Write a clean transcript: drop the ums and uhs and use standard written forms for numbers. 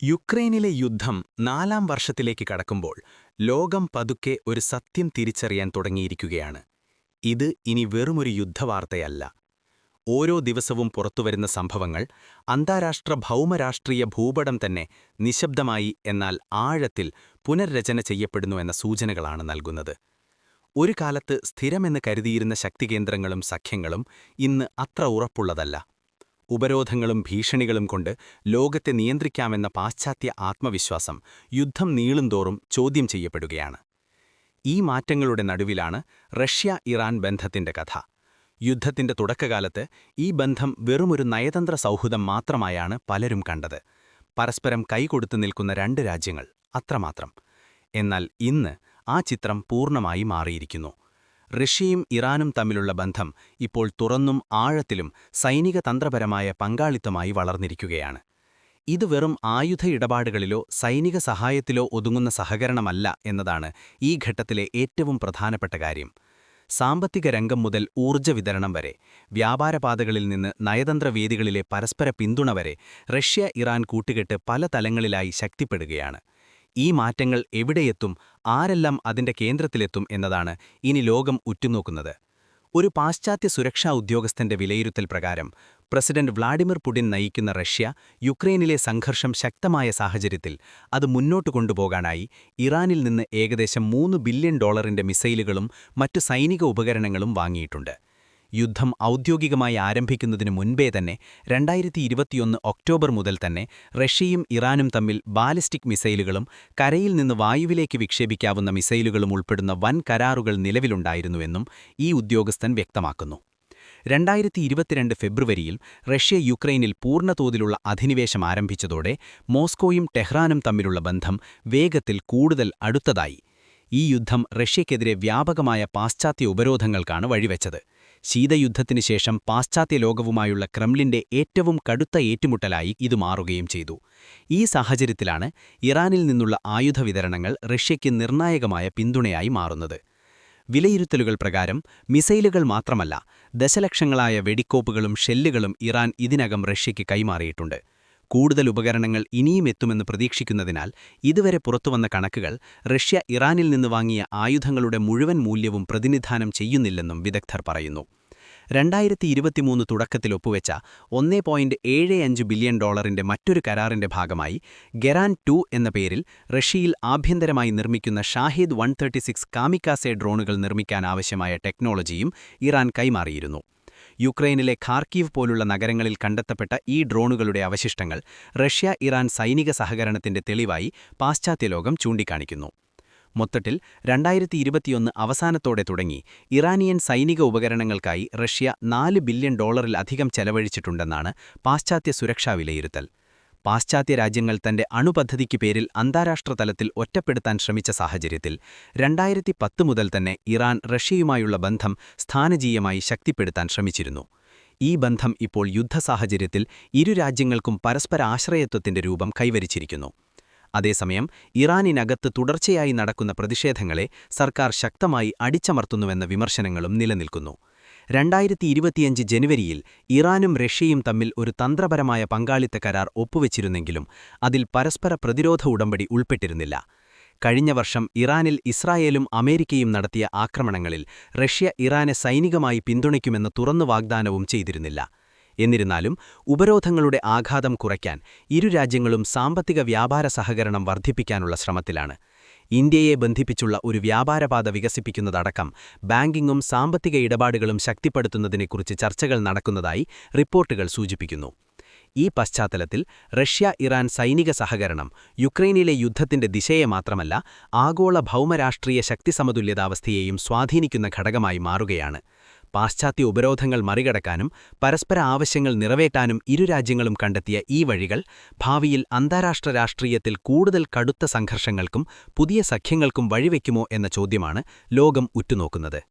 യുക്രൈനിലെ യുദ്ധം 4ാം വർഷത്തിലേക്ക് കടക്കുമ്പോൾ ലോകം പതുക്കെ ഒരു സത്യം തിരിച്ചറിയാൻ തുടങ്ങിയിരിക്കുകയാണ്. ഇത് ഇനി വെറുമൊരു യുദ്ധവാർത്തയല്ല. ഓരോ ദിവസവും പുറത്തുവരുന്ന സംഭവങ്ങൾ അന്താരാഷ്ട്ര ഭൗമരാഷ്ട്രീയ ഭൂപടം തന്നെ നിശബ്ദമായി എന്നാൽ ആഴത്തിൽ പുനർരചന ചെയ്യപ്പെടുന്നു എന്ന സൂചനകളാണ് നൽകുന്നത്. ഒരു കാലത്ത് സ്ഥിരമെന്ന് കരുതിയിരുന്ന ശക്തികേന്ദ്രങ്ങളും സഖ്യങ്ങളും ഇന്ന് അത്ര ഉറപ്പുള്ളതല്ല. ഉപരോധങ്ങളും ഭീഷണികളും കൊണ്ട് ലോകത്തെ നിയന്ത്രിക്കാമെന്ന പാശ്ചാത്യ ആത്മവിശ്വാസം യുദ്ധം നീളുന്തോറും ചോദ്യം ചെയ്യപ്പെടുകയാണ്. ഈ മാറ്റങ്ങളുടെ നടുവിലാണ് റഷ്യ-ഇറാൻ ബന്ധത്തിന്റെ കഥ. യുദ്ധത്തിന്റെ തുടക്കകാലത്ത് ഈ ബന്ധം വെറുമൊരു നയതന്ത്ര സൗഹൃദം മാത്രമായാണ് പലരും കണ്ടത്. പരസ്പരം കൈകൊടുത്തു നിൽക്കുന്ന രണ്ട് രാജ്യങ്ങൾ, അത്രമാത്രം. എന്നാൽ ഇന്ന് ആ ചിത്രം പൂർണ്ണമായി മാറിയിരിക്കുന്നു. റഷ്യയും ഇറാനും തമ്മിലുള്ള ബന്ധം ഇപ്പോൾ തുറന്നും ആഴത്തിലും സൈനിക തന്ത്രപരമായ പങ്കാളിത്തമായി വളർന്നിരിക്കുകയാണ്. ഇത് വെറും ആയുധ ഇടപാടുകളിലോ സൈനിക സഹായത്തിലോ ഒതുങ്ങുന്ന സഹകരണമല്ല എന്നതാണ് ഈ ഘട്ടത്തിലെ ഏറ്റവും പ്രധാനപ്പെട്ട കാര്യം. സാമ്പത്തിക രംഗം മുതൽ ഊർജ്ജ വിതരണം വരെ, വ്യാപാരപാതകളിൽ നിന്ന് നയതന്ത്ര വേദികളിലെ പരസ്പര പിന്തുണ വരെ റഷ്യ-ഇറാൻ കൂട്ടുകെട്ട് പല തലങ്ങളിലായി ശക്തിപ്പെടുകയാണ്. ഈ മാറ്റങ്ങൾ എവിടെയെത്തും, ആരെല്ലാം അതിന്റെ കേന്ദ്രത്തിലെത്തും എന്നതാണ് ഇനി ലോകം ഉറ്റുനോക്കുന്നത്. ഒരു പാശ്ചാത്യ സുരക്ഷാ ഉദ്യോഗസ്ഥന്റെ വിലയിരുത്തൽ പ്രകാരം പ്രസിഡന്റ് വ്ളാഡിമിർ പുടിൻ നയിക്കുന്ന റഷ്യ യുക്രൈനിലെ സംഘർഷം ശക്തമായ സാഹചര്യത്തിൽ അത് മുന്നോട്ടു കൊണ്ടുപോകാനായി ഇറാനിൽ നിന്ന് ഏകദേശം $3 ബില്യൺ മിസൈലുകളും മറ്റു സൈനിക ഉപകരണങ്ങളും വാങ്ങിയിട്ടുണ്ട്. യുദ്ധം ഔദ്യോഗികമായി ആരംഭിക്കുന്നതിനു മുൻപേ തന്നെ 2021 ഒക്ടോബർ മുതൽ തന്നെ റഷ്യയും ഇറാനും തമ്മിൽ ബാലിസ്റ്റിക് മിസൈലുകളും കരയിൽ നിന്ന് വായുവിലേക്ക് വിക്ഷേപിക്കാവുന്ന മിസൈലുകളും ഉൾപ്പെടുന്ന വൻ കരാറുകൾ നിലവിലുണ്ടായിരുന്നുവെന്നും ഈ ഉദ്യോഗസ്ഥൻ വ്യക്തമാക്കുന്നു. 2022 ഫെബ്രുവരിയിൽ റഷ്യ യുക്രൈനിൽ പൂർണ്ണതോതിലുള്ള അധിനിവേശം ആരംഭിച്ചതോടെ മോസ്കോയും ടെഹ്റാനും തമ്മിലുള്ള ബന്ധം വേഗത്തിൽ കൂടുതൽ അടുത്തതായി. ഈ യുദ്ധം റഷ്യയ്ക്കെതിരെ വ്യാപകമായ പാശ്ചാത്യ ഉപരോധങ്ങൾക്കാണ് വഴിവെച്ചത്. ശീതയുദ്ധത്തിന് ശേഷം പാശ്ചാത്യ ലോകവുമായുള്ള ക്രെംലിന്റെ ഏറ്റവും കടുത്ത ഏറ്റുമുട്ടലായി ഇത് മാറുകയും ചെയ്തു. ഈ സാഹചര്യത്തിലാണ് ഇറാനിൽ നിന്നുള്ള ആയുധ വിതരണങ്ങൾ റഷ്യയ്ക്ക് നിർണായകമായ പിന്തുണയായി മാറുന്നത്. വിലയിരുത്തലുകൾ പ്രകാരം മിസൈലുകൾ മാത്രമല്ല, ദശലക്ഷങ്ങളായ വെടിക്കോപ്പുകളും ഷെല്ലുകളും ഇറാൻ ഇതിനകം റഷ്യയ്ക്ക് കൈമാറിയിട്ടുണ്ട്. കൂടുതൽ ഉപകരണങ്ങൾ ഇനിയും എത്തുമെന്ന് പ്രതീക്ഷിക്കുന്നതിനാൽ ഇതുവരെ പുറത്തുവന്ന കണക്കുകൾ റഷ്യ ഇറാനിൽ നിന്ന് വാങ്ങിയ ആയുധങ്ങളുടെ മുഴുവൻ മൂല്യവും പ്രതിനിധാനം ചെയ്യുന്നില്ലെന്നും വിദഗ്ധർ പറയുന്നു. 2023 തുടക്കത്തിൽ ഒപ്പുവെച്ച $1.75 ബില്യൺ മറ്റൊരു കരാറിന്റെ ഭാഗമായി ഗെറാൻ 2 എന്ന പേരിൽ റഷ്യയിൽ ആഭ്യന്തരമായി നിർമ്മിക്കുന്ന ഷാഹിദ് 136 കാമിക്കാസെ ഡ്രോണുകൾ നിർമ്മിക്കാനാവശ്യമായ ടെക്നോളജിയും ഇറാൻ കൈമാറിയിരുന്നു. യുക്രൈനിലെ ഖാർക്കീവ് പോലുള്ള നഗരങ്ങളിൽ കണ്ടെത്തപ്പെട്ട ഈ ഡ്രോണുകളുടെ അവശിഷ്ടങ്ങൾ റഷ്യ-ഇറാൻ സൈനിക സഹകരണത്തിന്റെ തെളിവായി പാശ്ചാത്യ ലോകം ചൂണ്ടിക്കാണിക്കുന്നു. മൊത്തത്തിൽ 2021 അവസാനത്തോടെ തുടങ്ങി ഇറാനിയൻ സൈനിക ഉപകരണങ്ങൾക്കായി റഷ്യ $4 ബില്യൺ ചെലവഴിച്ചിട്ടുണ്ടെന്നാണ് പാശ്ചാത്യ സുരക്ഷാ വിലയിരുത്തൽ. പാശ്ചാത്യ രാജ്യങ്ങൾ തന്റെ അണുപദ്ധതിക്ക് പേരിൽ അന്താരാഷ്ട്ര തലത്തിൽ ഒറ്റപ്പെടുത്താൻ ശ്രമിച്ച സാഹചര്യത്തിൽ 2010 മുതൽ തന്നെ ഇറാൻ റഷ്യയുമായുള്ള ബന്ധം സ്ഥാനജീയമായി ശക്തിപ്പെടുത്താൻ ശ്രമിച്ചിരുന്നു. ഈ ബന്ധം ഇപ്പോൾ യുദ്ധസാഹചര്യത്തിൽ ഇരു രാജ്യങ്ങൾക്കും പരസ്പര ആശ്രയത്വത്തിന്റെ രൂപം കൈവരിച്ചിരിക്കുന്നു. അതേസമയം ഇറാനിനകത്ത് തുടർച്ചയായി നടക്കുന്ന പ്രതിഷേധങ്ങളെ സർക്കാർ ശക്തമായി അടിച്ചമർത്തുന്നുവെന്ന വിമർശനങ്ങളും നിലനിൽക്കുന്നു. 2025 ജനുവരിയിൽ ഇറാനും റഷ്യയും തമ്മിൽ ഒരു തന്ത്രപരമായ പങ്കാളിത്ത കരാർ ഒപ്പുവെച്ചിരുന്നെങ്കിലും അതിൽ പരസ്പര പ്രതിരോധ ഉടമ്പടി ഉൾപ്പെട്ടിരുന്നില്ല. കഴിഞ്ഞ വർഷം ഇറാനിൽ ഇസ്രായേലും അമേരിക്കയും നടത്തിയ ആക്രമണങ്ങളിൽ റഷ്യ ഇറാനെ സൈനികമായി പിന്തുണയ്ക്കുമെന്ന് തുറന്നു വാഗ്ദാനവും ചെയ്തിരുന്നില്ല. എന്നിരുന്നാലും ഉപരോധങ്ങളുടെ ആഘാതം കുറയ്ക്കാൻ ഇരു രാജ്യങ്ങളും സാമ്പത്തിക വ്യാപാര സഹകരണം വർദ്ധിപ്പിക്കാനുള്ള ശ്രമത്തിലാണ്. ഇന്ത്യയെ ബന്ധിപ്പിച്ചുള്ള ഒരു വ്യാപാരപാത വികസിപ്പിക്കുന്നതടക്കം ബാങ്കിങ്ങും സാമ്പത്തിക ഇടപാടുകളും ശക്തിപ്പെടുത്തുന്നതിനെക്കുറിച്ച് ചർച്ചകൾ നടക്കുന്നതായി റിപ്പോർട്ടുകൾ സൂചിപ്പിക്കുന്നു. ഈ പശ്ചാത്തലത്തിൽ റഷ്യ-ഇറാൻ സൈനിക സഹകരണം യുക്രൈനിലെ യുദ്ധത്തിന്റെ ദിശയെ മാത്രമല്ല, ആഗോള ഭൗമരാഷ്ട്രീയ ശക്തിസമതുല്യതാവസ്ഥയെയും സ്വാധീനിക്കുന്ന ഘടകമായി മാറുകയാണ്. പാശ്ചാത്യ ഉപരോധങ്ങൾ മറികടക്കാനും പരസ്പര ആവശ്യങ്ങൾ നിറവേറ്റാനും ഇരു രാജ്യങ്ങളും കണ്ടെത്തിയ ഈ വഴികൾ ഭാവിയിൽ അന്താരാഷ്ട്ര രാഷ്ട്രീയത്തിൽ കൂടുതൽ കടുത്ത സംഘർഷങ്ങൾക്കും പുതിയ സഖ്യങ്ങൾക്കും വഴിവെക്കുമോ എന്ന ചോദ്യമാണ് ലോകം ഉറ്റുനോക്കുന്നത്.